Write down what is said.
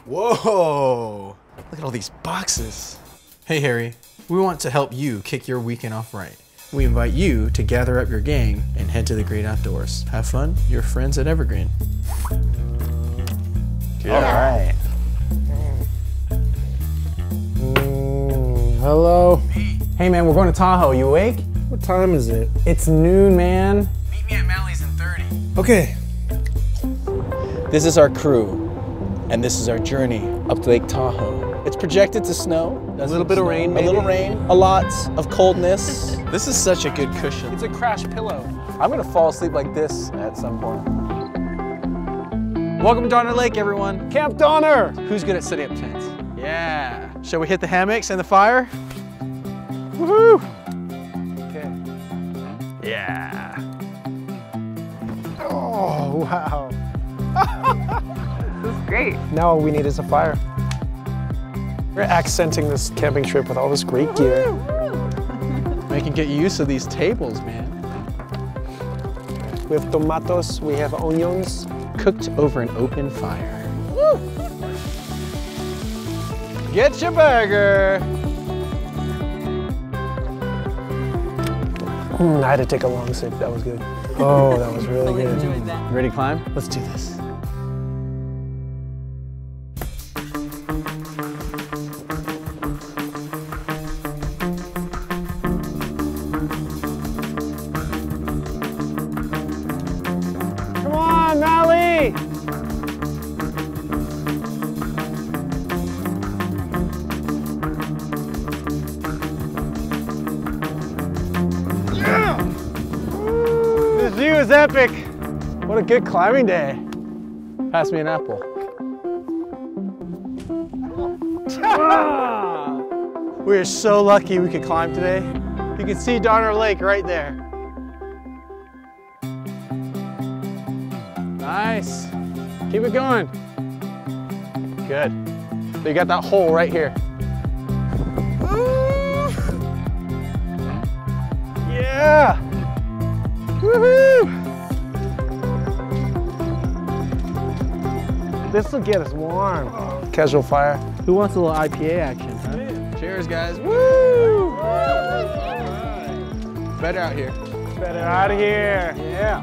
Whoa! Look at all these boxes. Hey Harry, we want to help you kick your weekend off right. We invite you to gather up your gang and head to the great outdoors. Have fun, your friends at Evergreen. All right. Hello. Hey man, we're going to Tahoe. You awake? What time is it? It's noon, man. Meet me at Mallie's in 30. Okay. This is our crew, and this is our journey up to Lake Tahoe. It's projected to snow. A little bit of rain, maybe? A little rain, a lot of coldness. This is such a good cushion. It's a crash pillow. I'm gonna fall asleep like this at some point. Welcome to Donner Lake, everyone. Camp Donner. Who's good at setting up tents? Yeah. Shall we hit the hammocks and the fire? Woohoo! Okay. Yeah. Oh, wow. This is great. Now all we need is a fire. We're accenting this camping trip with all this great gear. We can get used to these tables, man. We have tomatoes, we have onions. Cooked over an open fire. Woo! Get your burger. I had to take a long sip, that was good. Oh, that was really good. Enjoyed that. You ready to climb? Let's do this. Come on, Mallie! This view is epic. What a good climbing day. Pass me an apple. We are so lucky we could climb today. You can see Donner Lake right there. Nice. Keep it going. Good. So you got that hole right here. Yeah. Woohoo! This will get us warm. Casual fire. Who wants a little IPA action, huh? Cheers, guys. Woo! Better out here. Better out of here. Yeah.